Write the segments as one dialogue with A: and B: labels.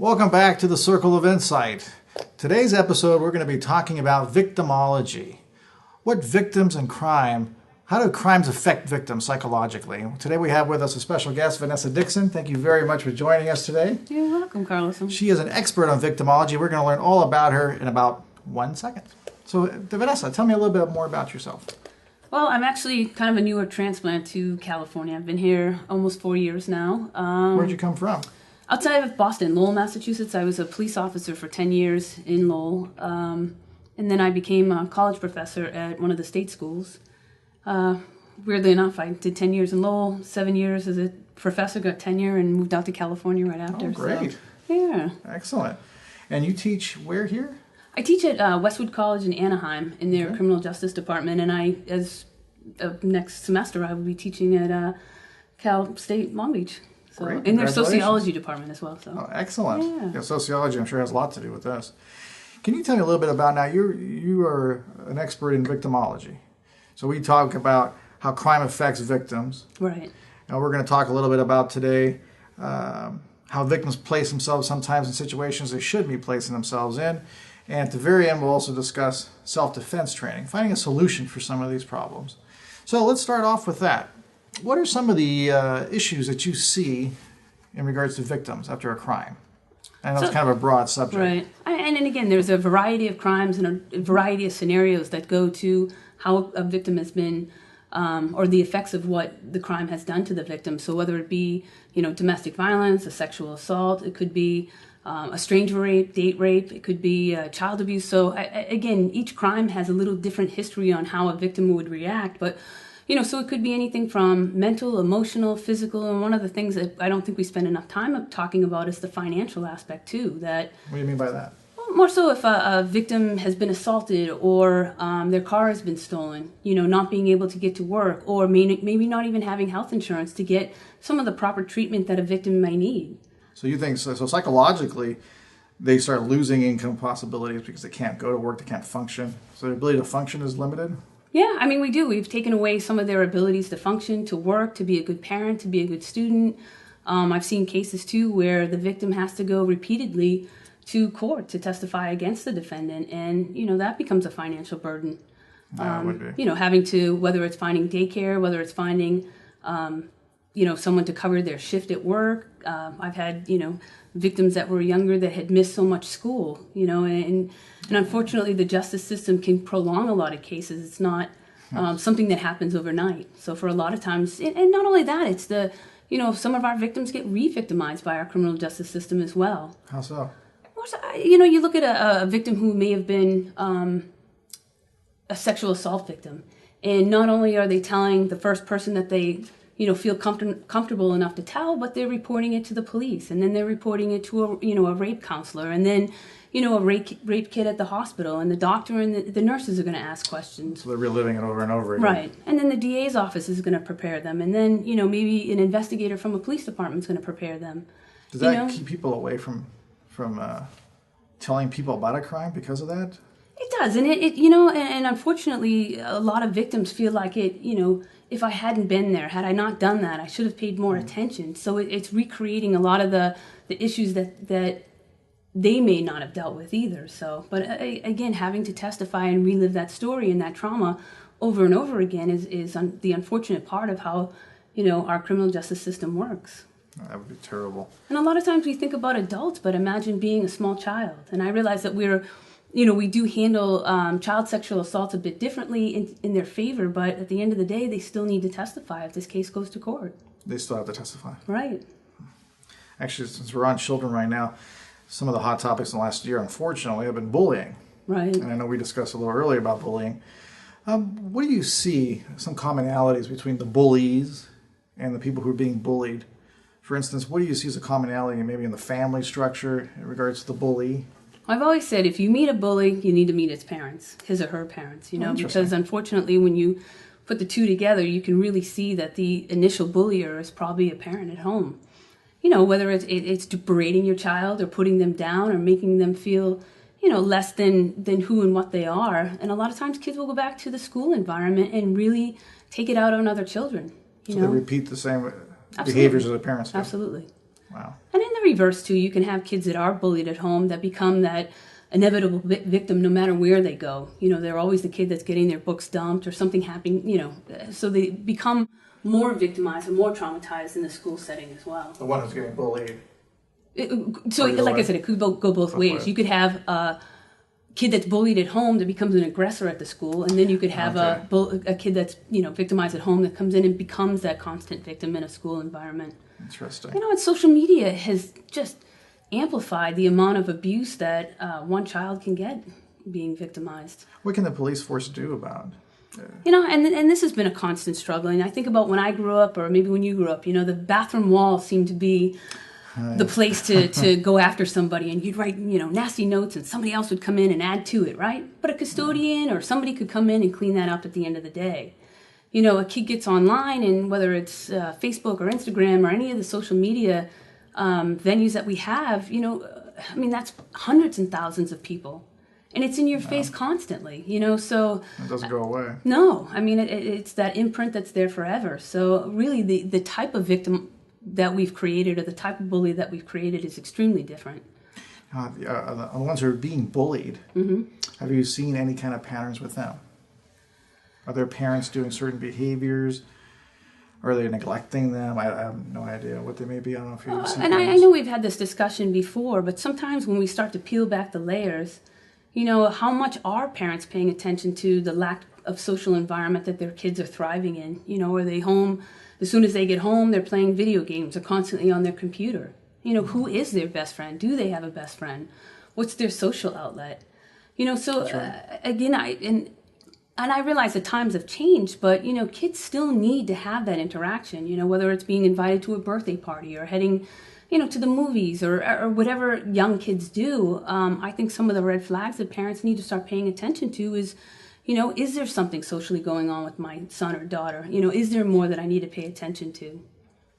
A: Welcome back to the Circle of Insight. Today's episode we're going to be talking about victimology. What victims and crime, how do crimes affect victims psychologically? Today we have with us a special guest, Vanessa Dixon. Thank you very much for joining us today.
B: You're welcome, Carlos.
A: She is an expert on victimology. We're going to learn all about her in about 1 second. So Vanessa, tell me a little bit more about yourself.
B: Well, I'm actually kind of a newer transplant to California. I've been here almost 4 years now.
A: Where'd you come from?
B: Outside of Boston, Lowell, Massachusetts. I was a police officer for 10 years in Lowell. And then I became a college professor at one of the state schools. Weirdly enough, I did 10 years in Lowell, 7 years as a professor, got tenure, and moved out to California right after.
A: Oh, great.
B: So, yeah.
A: Excellent. And you teach where here?
B: I teach at Westwood College in Anaheim in their criminal justice department, and next semester I will be teaching at Cal State Long Beach. So
A: Great.
B: in their sociology department as well. So.
A: Oh, excellent.
B: Yeah.
A: Sociology, I'm sure, has a lot to do with this. Can you tell me a little bit about now? You are an expert in victimology, so we talk about how crime affects victims.
B: Right.
A: And we're going to talk a little bit about today how victims place themselves sometimes in situations they should be placing themselves in. And at the very end, we'll also discuss self-defense training, finding a solution for some of these problems. So let's start off with that. What are some of the issues that you see in regards to victims after a crime? I know it's kind of a broad subject.
B: Right. And again, there's a variety of crimes and a variety of scenarios that go to how a victim has been, or the effects of what the crime has done to the victim. So whether it be, domestic violence, a sexual assault, it could be a stranger rape, date rape, it could be child abuse. So again, each crime has a little different history on how a victim would react, but so it could be anything from mental, emotional, physical, and one of the things that I don't think we spend enough time talking about is the financial aspect too. What
A: do you mean by that?
B: Well, more so if a victim has been assaulted or their car has been stolen, not being able to get to work, or maybe not even having health insurance to get some of the proper treatment that a victim may need.
A: So you think, so psychologically, they start losing income possibilities because they can't go to work, they can't function. So their ability to function is limited?
B: Yeah, we do. We've taken away some of their abilities to function, to work, to be a good parent, to be a good student. I've seen cases, too, where the victim has to go repeatedly to court to testify against the defendant, and, that becomes a financial burden.
A: Yeah, it would be.
B: Having to, whether it's finding daycare, whether it's finding, someone to cover their shift at work. I've had, victims that were younger that had missed so much school, and unfortunately the justice system can prolong a lot of cases. It's not something that happens overnight. So for a lot of times, and not only that, it's some of our victims get re-victimized by our criminal justice system as well.
A: How so?
B: You look at a victim who may have been a sexual assault victim, and not only are they telling the first person that they feel comfortable enough to tell, but they're reporting it to the police, and then they're reporting it to a rape counselor, and then a rape kit at the hospital, and the doctor and the nurses are going to ask questions.
A: So they're reliving it over and over again.
B: Right, and then the DA's office is going to prepare them, and then maybe an investigator from a police department is going to prepare them.
A: Does that keep people away from telling people about a crime because of that?
B: It does, and and unfortunately, a lot of victims feel like if I hadn't been there, had I not done that, I should have paid more attention. So it's recreating a lot of the issues that they may not have dealt with either. So, but again, having to testify and relive that story and that trauma over and over again is the unfortunate part of how our criminal justice system works.
A: That would be terrible.
B: And a lot of times we think about adults, but imagine being a small child. And I realize that we do handle child sexual assaults a bit differently in their favor, but at the end of the day, they still need to testify if this case goes to court.
A: They still have to testify.
B: Right.
A: Actually, since we're on children right now, some of the hot topics in the last year, unfortunately, have been bullying.
B: Right.
A: And I know we discussed a little earlier about bullying. What do you see, some commonalities between the bullies and the people who are being bullied? For instance, what do you see as a commonality maybe in the family structure in regards to the bully?
B: I've always said if you meet a bully, you need to meet its parents, his or her parents, because unfortunately when you put the two together, you can really see that the initial bullier is probably a parent at home. Whether it's berating your child or putting them down or making them feel, less than who and what they are. And a lot of times kids will go back to the school environment and really take it out on other children.
A: So they repeat the same behaviors as their parents do.
B: Absolutely.
A: Wow.
B: And in the reverse, too, you can have kids that are bullied at home that become that inevitable victim no matter where they go. They're always the kid that's getting their books dumped or something happening, so they become more victimized and more traumatized in the school setting as well.
A: The one who's getting bullied.
B: Like I said, it could go both ways. You could have a kid that's bullied at home that becomes an aggressor at the school, and then you could have a kid that's victimized at home that comes in and becomes that constant victim in a school environment.
A: Interesting.
B: And social media has just amplified the amount of abuse that one child can get being victimized.
A: What can the police force do about it?
B: And this has been a constant struggle. And I think about when I grew up, or maybe when you grew up, the bathroom wall seemed to be the place to go after somebody, and you'd write, nasty notes, and somebody else would come in and add to it, right? But a custodian or somebody could come in and clean that up at the end of the day. A kid gets online, and whether it's Facebook or Instagram or any of the social media venues that we have, that's hundreds and thousands of people. And it's in your face constantly, so...
A: It doesn't go away.
B: No, it's that imprint that's there forever. So really the type of victim that we've created, or the type of bully that we've created, is extremely different.
A: The ones who are being bullied, have you seen any kind of patterns with them? Are their parents doing certain behaviors? Or are they neglecting them? I have no idea what they may be. I don't know if you've seen
B: and I know we've had this discussion before, but sometimes when we start to peel back the layers, how much are parents paying attention to the lack of social environment that their kids are thriving in? Are they home? As soon as they get home, they're playing video games or constantly on their computer. Who is their best friend? Do they have a best friend? What's their social outlet? So again, I realize that times have changed, but, kids still need to have that interaction, whether it's being invited to a birthday party or heading, to the movies or whatever young kids do. I think some of the red flags that parents need to start paying attention to is, is there something socially going on with my son or daughter? Is there more that I need to pay attention to?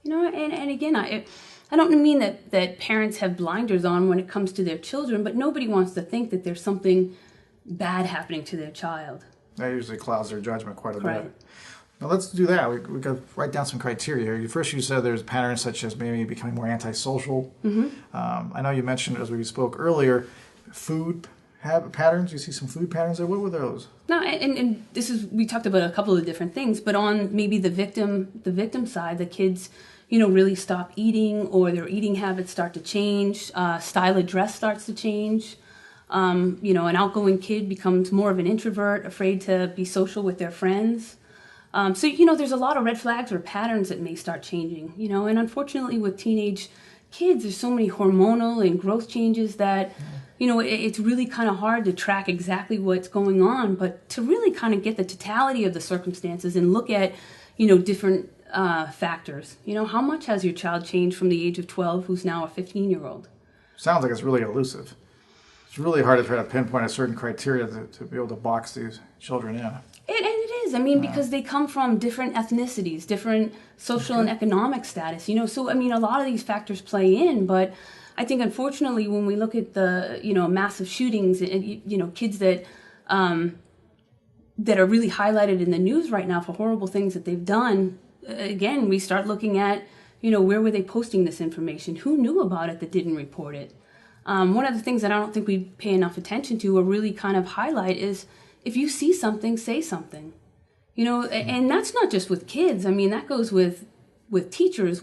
B: And again, I don't mean that parents have blinders on when it comes to their children, but nobody wants to think that there's something bad happening to their child.
A: That usually clouds their judgment quite a bit. Now let's do that. We got to write down some criteria here. First, you said there's patterns such as maybe becoming more antisocial. I know you mentioned, as we spoke earlier, food patterns. You see some food patterns there. What were those?
B: No, and this is, we talked about a couple of different things, but on maybe the victim side, the kids, really stop eating, or their eating habits start to change. Style of dress starts to change. An outgoing kid becomes more of an introvert, afraid to be social with their friends. So there's a lot of red flags or patterns that may start changing, and unfortunately with teenage kids, there's so many hormonal and growth changes that, it's really kind of hard to track exactly what's going on, but to really kind of get the totality of the circumstances and look at, different factors. How much has your child changed from the age of 12, who's now a 15-year-old?
A: Sounds like it's really elusive. It's really hard to try to pinpoint a certain criteria to be able to box these children in.
B: It is. Because they come from different ethnicities, different social and economic status. So a lot of these factors play in. But I think, unfortunately, when we look at the massive shootings and kids that that are really highlighted in the news right now for horrible things that they've done, again, we start looking at where were they posting this information? Who knew about it that didn't report it? One of the things that I don't think we pay enough attention to or really kind of highlight is, if you see something, say something. And that's not just with kids. That goes with teachers,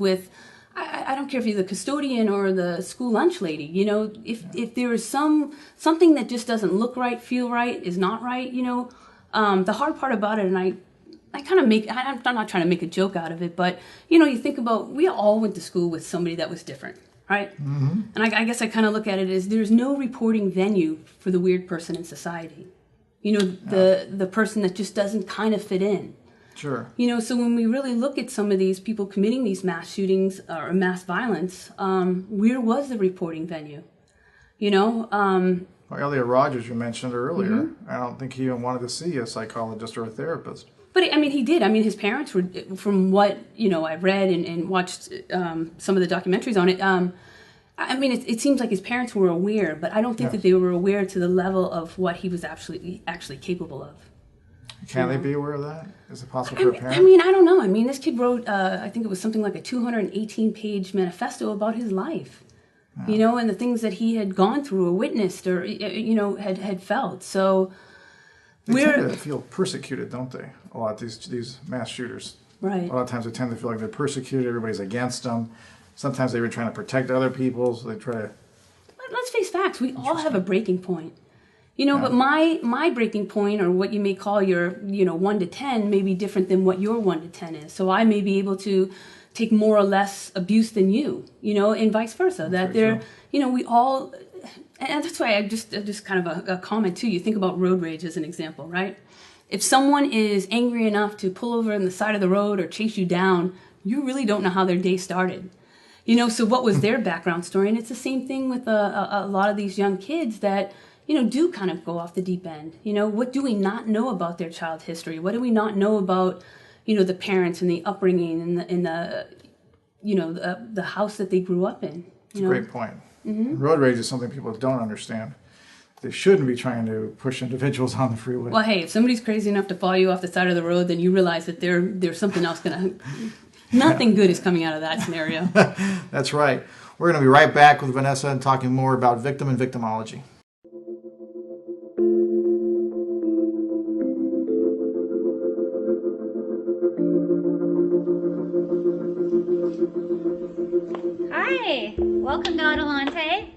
B: I don't care if you're the custodian or the school lunch lady. If there is something that just doesn't look right, feel right, is not right, the hard part about it, and I kind of I'm not trying to make a joke out of it, but, you think about, we all went to school with somebody that was different. Right? And I guess I kind of look at it as there's no reporting venue for the weird person in society. The person that just doesn't kind of fit in.
A: Sure.
B: So when we really look at some of these people committing these mass shootings or mass violence, where was the reporting venue?
A: Well, Elliot Rogers, you mentioned earlier, I don't think he even wanted to see a psychologist or a therapist.
B: But he did. His parents were, from what I've read and watched some of the documentaries on it. It seems like his parents were aware, but I don't think that they were aware to the level of what he was actually capable of.
A: Can they be aware of that? Is it possible for a parent?
B: I mean, I don't know. I mean, this kid wrote, I think it was something like a 218-page manifesto about his life, and the things that he had gone through or witnessed or, had felt. So
A: they tend to feel persecuted, don't they? A lot, these mass shooters.
B: Right.
A: A lot of times they tend to feel like they're persecuted. Everybody's against them. Sometimes they've been trying to protect other people, so they try to...
B: Let's face facts. We all have a breaking point. But my breaking point, or what you may call your, 1 to 10, may be different than what your 1 to 10 is. So I may be able to take more or less abuse than you, and vice versa. We all, and that's why I just kind of a comment too. You think about road rage as an example, right? If someone is angry enough to pull over on the side of the road or chase you down, you really don't know how their day started. So what was their background story? And it's the same thing with a lot of these young kids that, do kind of go off the deep end. What do we not know about their child history? What do we not know about, the parents and the upbringing and the house that they grew up in?
A: It's a great point. Mm-hmm. Road rage is something people don't understand. They shouldn't be trying to push individuals on the freeway.
B: Well, hey, if somebody's crazy enough to follow you off the side of the road, then you realize that there's something else nothing good is coming out of that scenario.
A: That's right. We're going to be right back with Vanessa and talking more about victim and victimology.
C: Hi, welcome to Adelante.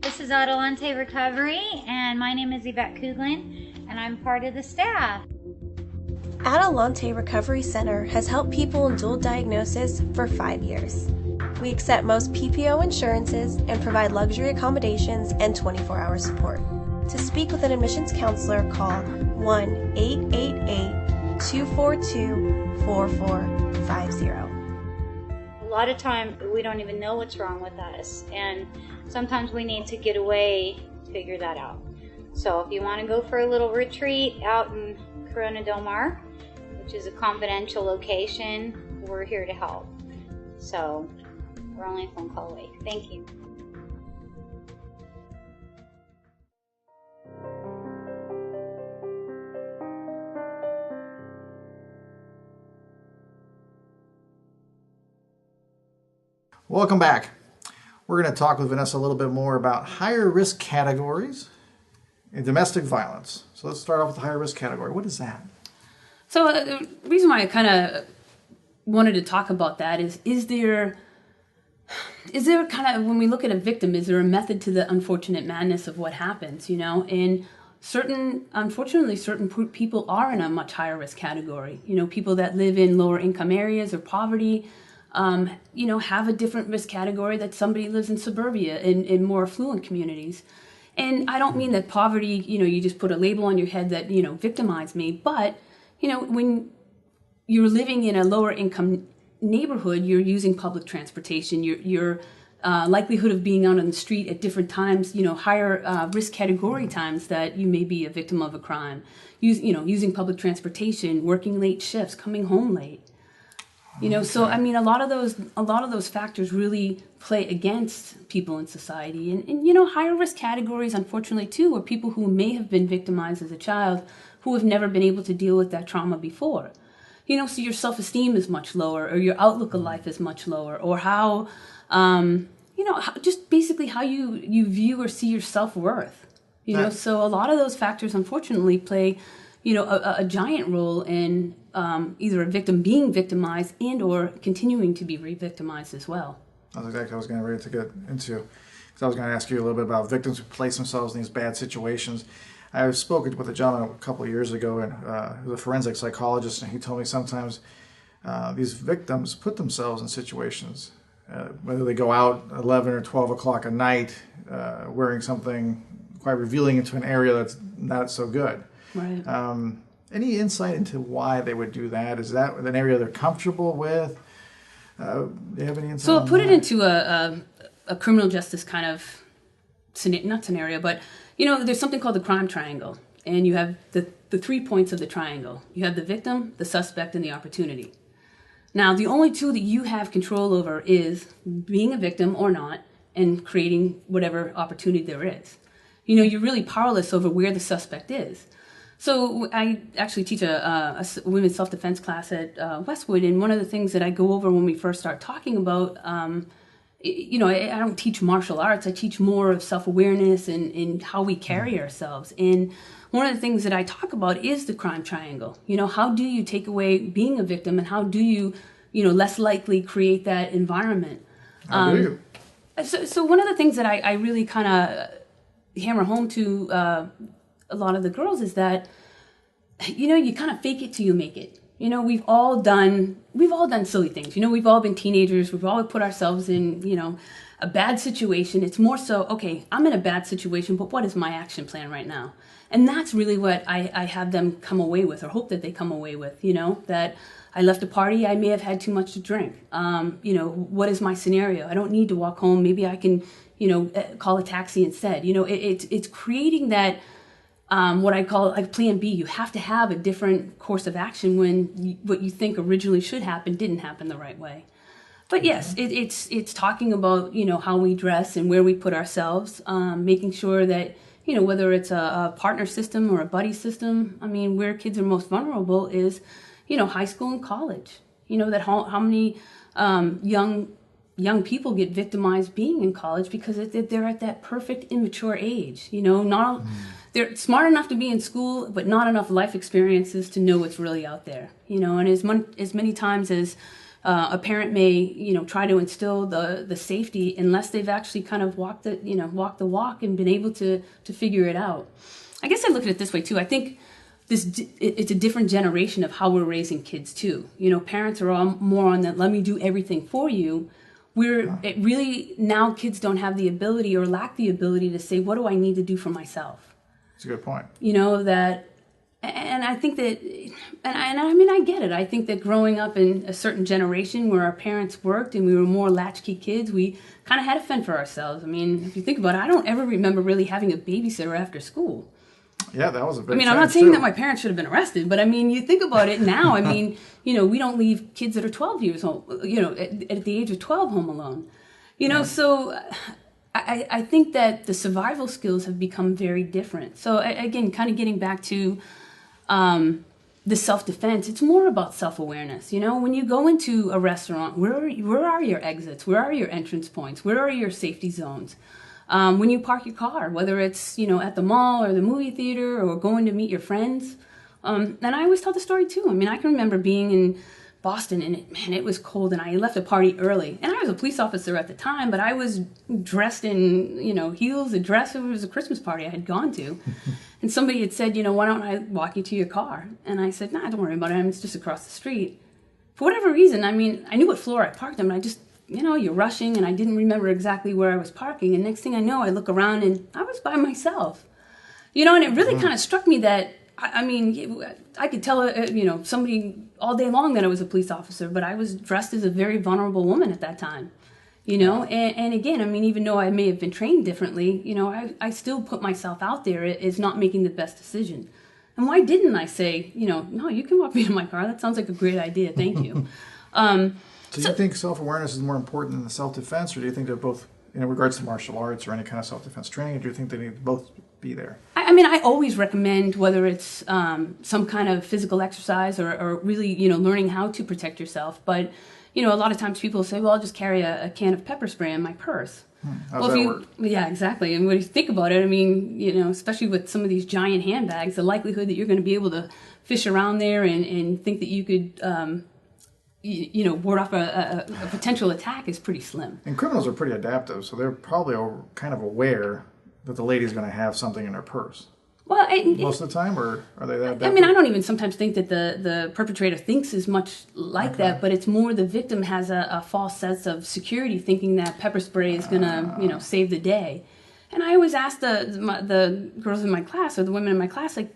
C: This is Adelante Recovery, and my name is Yvette Kuglin, and I'm part of the staff.
D: Adelante Recovery Center has helped people in dual diagnosis for 5 years. We accept most PPO insurances and provide luxury accommodations and 24-hour support. To speak with an admissions counselor, call 1-888-242-4450.
C: A lot of time we don't even know what's wrong with us, and sometimes we need to get away to figure that out. So if you want to go for a little retreat out in Corona Del Mar, which is a confidential location, we're here to help. So we're only a phone call away. Thank you.
A: Welcome back. We're going to talk with Vanessa a little bit more about higher risk categories in domestic violence. So let's start off with the higher risk category. What is that?
B: So the reason why I kind of wanted to talk about that is there kind of, when we look at a victim, is there a method to the unfortunate madness of what happens, And unfortunately, certain people are in a much higher risk category. People that live in lower income areas or poverty, have a different risk category that somebody lives in suburbia in more affluent communities. And I don't mean that poverty, you just put a label on your head that, victimize me, but when you're living in a lower income neighborhood, you're using public transportation, your likelihood of being out on the street at different times, higher risk category times that you may be a victim of a crime, using public transportation, working late shifts, coming home late. So I mean, a lot of those factors really play against people in society, and higher risk categories, unfortunately, too, are people who may have been victimized as a child, who have never been able to deal with that trauma before. So your self-esteem is much lower, or your outlook of life is much lower, or how, just basically how you view or see your self-worth. So a lot of those factors, unfortunately, play, a giant role in either a victim being victimized and or continuing to be re-victimized as well.
A: That's exactly what I was getting ready to get into. Because I was going to ask you a little bit about victims who place themselves in these bad situations. I was spoken with a gentleman a couple of years ago, and he was a forensic psychologist, and he told me sometimes these victims put themselves in situations, whether they go out 11 or 12 o'clock at night wearing something quite revealing into an area that's not so good.
B: Right.
A: Any insight into why they would do that? Is that an area they're comfortable with? Do you have any insight?
B: So I'll put it into a criminal justice kind of not scenario, but there's something called the crime triangle, and you have the 3 points of the triangle. You have the victim, the suspect, and the opportunity. Now, the only two that you have control over is being a victim or not, and creating whatever opportunity there is. You're really powerless over where the suspect is. So I actually teach a women's self-defense class at Westwood, and one of the things that I go over when we first start talking about, I don't teach martial arts. I teach more of self-awareness and how we carry ourselves. And one of the things that I talk about is the crime triangle. How do you take away being a victim, and how do you, less likely create that environment?
A: How do you?
B: So one of the things that I really kind of hammer home to a lot of the girls is that, you kind of fake it till you make it. We've all done silly things. We've all been teenagers. We've all put ourselves in, a bad situation. It's more so, okay, I'm in a bad situation, but what is my action plan right now? And that's really what I have them come away with, or hope that they come away with, that I left a party, I may have had too much to drink. What is my scenario? I don't need to walk home. Maybe I can, call a taxi instead. It's creating that, what I call like plan B. You have to have a different course of action when what you think originally should happen didn't happen the right way. But yes, it's talking about, how we dress and where we put ourselves, making sure that, whether it's a partner system or a buddy system, where kids are most vulnerable is, high school and college. That how many young people get victimized being in college because they're at that perfect immature age. They're smart enough to be in school, but not enough life experiences to know what's really out there. And as many times as a parent may, try to instill the safety, unless they've actually kind of walked the walk and been able to figure it out. I guess I look at it this way too. I think it's a different generation of how we're raising kids too. Parents are all more on that, let me do everything for you. It really, now kids don't have the ability or lack the ability to say, what do I need to do for myself?
A: That's a good point.
B: And I think that, I get it. I think that growing up in a certain generation where our parents worked and we were more latchkey kids, we kind of had to fend for ourselves. If you think about it, I don't ever remember really having a babysitter after school.
A: Yeah, that was a big
B: I'm not saying that my parents should have been arrested, but you think about it now. We don't leave kids that are 12 years old, at the age of 12 home alone. So I think that the survival skills have become very different. So again, kind of getting back to the self-defense, it's more about self-awareness. When you go into a restaurant, where are your exits? Where are your entrance points? Where are your safety zones? When you park your car, whether it's, at the mall or the movie theater or going to meet your friends. And I always tell the story too. I can remember being in Boston and it was cold and I left a party early. And I was a police officer at the time, but I was dressed in, heels, a dress. It was a Christmas party I had gone to. And somebody had said, why don't I walk you to your car? And I said, nah, don't worry about it. It's just across the street. For whatever reason, I knew what floor I parked on, but I just, you're rushing and I didn't remember exactly where I was parking. And next thing I know, I look around and I was by myself. And it really kind of struck me that, I could tell, somebody all day long that I was a police officer, but I was dressed as a very vulnerable woman at that time, and again, even though I may have been trained differently, I still put myself out there as not making the best decision. And why didn't I say, no, you can walk me to my car. That sounds like a great idea. Thank you.
A: So you think self-awareness is more important than the self-defense, or do you think they're both, in regards to martial arts or any kind of self-defense training, or do you think they need to both be there?
B: I always recommend, whether it's some kind of physical exercise or really, learning how to protect yourself. But, a lot of times people say, well, I'll just carry a can of pepper spray in my purse.
A: How's that work?
B: Yeah, exactly. And when you think about it, especially with some of these giant handbags, the likelihood that you're going to be able to fish around there and think that you could, ward off a potential attack is pretty slim.
A: And criminals are pretty adaptive, so they're probably kind of aware that the lady's going to have something in her purse.
B: Well,
A: most of the time, or are they that adaptive?
B: I don't even sometimes think that the perpetrator thinks as much like that, but it's more the victim has a false sense of security, thinking that pepper spray is going to, save the day. And I always ask the girls in my class, or the women in my class, like,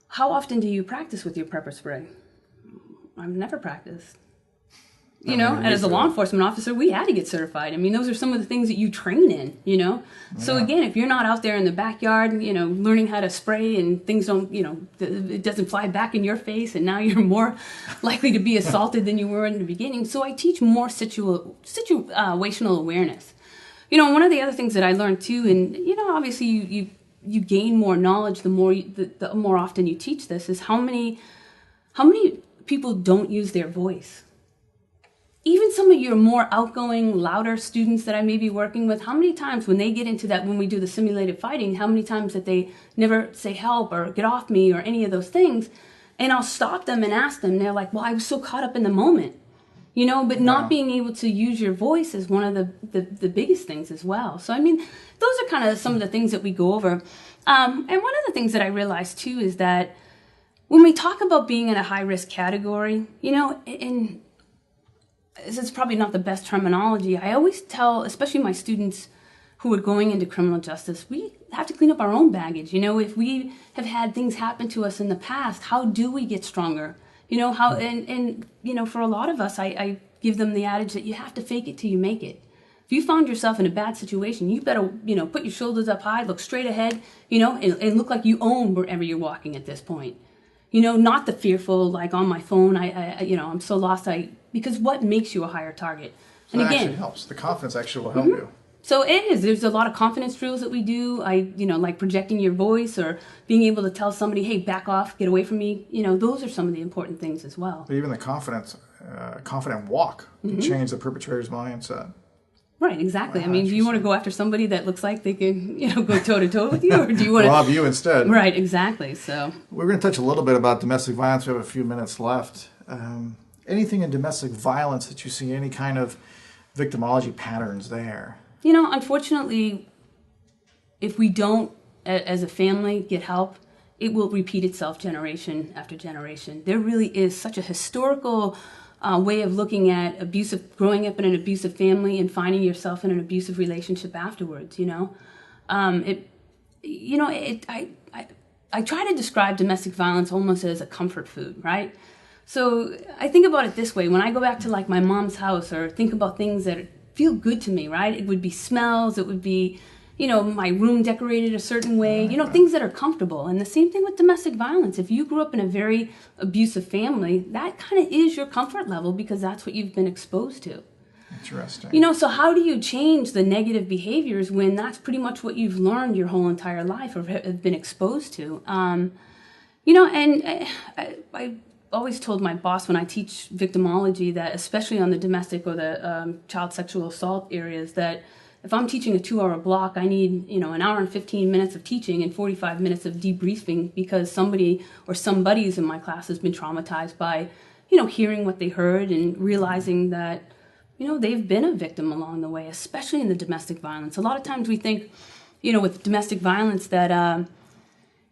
B: how often do you practice with your pepper spray? I've never practiced. And as a law enforcement officer, we had to get certified. Those are some of the things that you train in, So again, if you're not out there in the backyard, learning how to spray and things don't, it doesn't fly back in your face, and now you're more likely to be assaulted than you were in the beginning. So I teach more situational awareness. One of the other things that I learned too, and, obviously you you gain more knowledge, the more often you teach this, is how many people don't use their voice. Even some of your more outgoing, louder students that I may be working with, how many times when they get into that, when we do the simulated fighting, how many times that they never say help or get off me or any of those things, and I'll stop them and ask them, they're like, well, I was so caught up in the moment. You know, but not being able to use your voice is one of the biggest things as well. So, I mean, those are kind of some of the things that we go over. And one of the things that I realized, too, is that when we talk about being in a high-risk category, you know, and this is probably not the best terminology, I always tell, especially my students who are going into criminal justice, we have to clean up our own baggage. You know, if we have had things happen to us in the past, how do we get stronger? You know, how, and you know, for a lot of us, I give them the adage that you have to fake it till you make it. If you found yourself in a bad situation, you better, you know, put your shoulders up high, look straight ahead, you know, and look like you own wherever you're walking at this point. You know, not the fearful, like on my phone, you know, I'm so lost, because what makes you a higher target?
A: So
B: and
A: that
B: again,
A: actually helps. The confidence actually will help you.
B: So it is. There's a lot of confidence drills that we do. You know, like projecting your voice or being able to tell somebody, hey, back off, get away from me. You know, those are some of the important things as well.
A: But even the confident walk can change the perpetrator's mindset.
B: Right, exactly.
A: Wow,
B: I mean, do you want to go after somebody that looks like they can, you know, go toe-to-toe with you? Or do you want to
A: rob you instead?
B: Right, exactly. So
A: we're going to touch a little bit about domestic violence. We have a few minutes left. Anything in domestic violence that you see, any kind of victimology patterns there?
B: You know, unfortunately, if we don't, as a family, get help, it will repeat itself generation after generation. There really is such a historical way of looking at growing up in an abusive family and finding yourself in an abusive relationship afterwards. You know, I try to describe domestic violence almost as a comfort food, right? So I think about it this way: when I go back to like my mom's house, or think about things that feel good to me, right? It would be smells, it would be, you know, my room decorated a certain way, you know, things that are comfortable. And the same thing with domestic violence. If you grew up in a very abusive family, that kind of is your comfort level because that's what you've been exposed to.
A: Interesting.
B: You know, so how do you change the negative behaviors when that's pretty much what you've learned your whole entire life or have been exposed to? You know, and I always told my boss when I teach victimology that, especially on the domestic or the child sexual assault areas, that if I'm teaching a 2-hour block, I need, you know, an hour and 15 minutes of teaching and 45 minutes of debriefing because somebody or somebody's in my class has been traumatized by, you know, hearing what they heard and realizing that, you know, they've been a victim along the way, especially in the domestic violence. A lot of times we think, you know, with domestic violence that,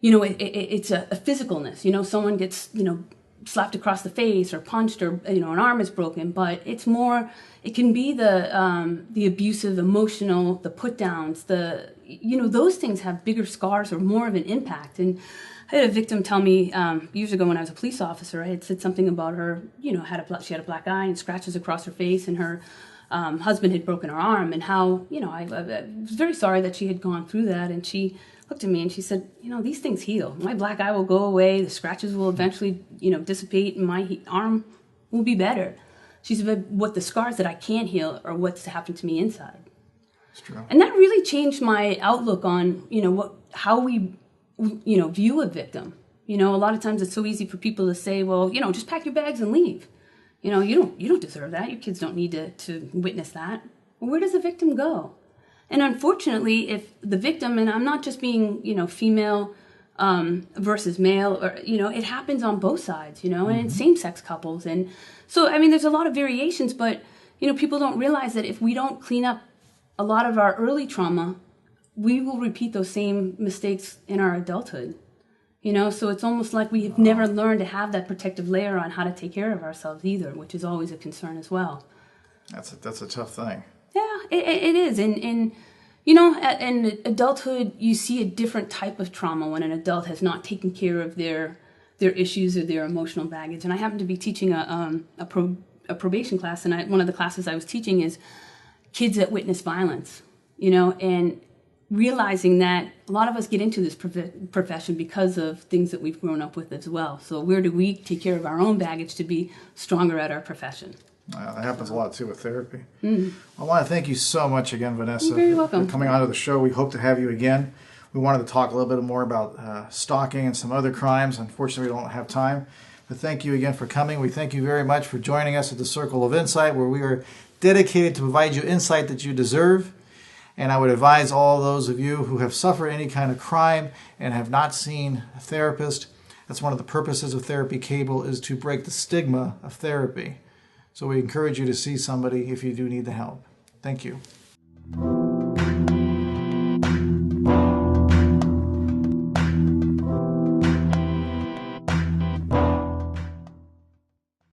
B: you know, it's a physicalness. You know, someone gets, you know, slapped across the face or punched or, you know, an arm is broken, but it's more, it can be the abusive, emotional, the put downs, you know, those things have bigger scars or more of an impact. And I had a victim tell me years ago when I was a police officer, I had said something about her, you know, she had a black eye and scratches across her face, and her husband had broken her arm, and how, you know, I was very sorry that she had gone through that. And she looked at me and she said, you know, these things heal. My black eye will go away, the scratches will eventually, you know, dissipate, and my arm will be better. She said, what the scars that I can't heal are what's happened to me inside.
A: That's true.
B: And that really changed my outlook on, you know, how we, you know, view a victim. You know, a lot of times it's so easy for people to say, well, you know, just pack your bags and leave. You know, you don't deserve that. Your kids don't need to witness that. Well, where does the victim go? And unfortunately, if the victim, and I'm not just being, you know, female versus male, or, you know, it happens on both sides, you know, and in same-sex couples. And so, I mean, there's a lot of variations, but, you know, people don't realize that if we don't clean up a lot of our early trauma, we will repeat those same mistakes in our adulthood. You know, so it's almost like we've never learned to have that protective layer on how to take care of ourselves either, which is always a concern as well.
A: That's a tough thing.
B: Yeah, it is. And you know, in adulthood, you see a different type of trauma when an adult has not taken care of their issues or their emotional baggage. And I happen to be teaching a probation class, and one of the classes I was teaching is kids that witness violence, you know, and realizing that a lot of us get into this profession because of things that we've grown up with as well. So where do we take care of our own baggage to be stronger at our profession?
A: That happens a lot, too, with therapy. I want to thank you so much again, Vanessa,
B: You're very welcome.
A: for coming on to the show. We hope to have you again. We wanted to talk a little bit more about stalking and some other crimes. Unfortunately, we don't have time. But thank you again for coming. We thank you very much for joining us at the Circle of Insight, where we are dedicated to provide you insight that you deserve. And I would advise all those of you who have suffered any kind of crime and have not seen a therapist, that's one of the purposes of Therapy Cable, is to break the stigma of therapy. So we encourage you to see somebody if you do need the help. Thank you.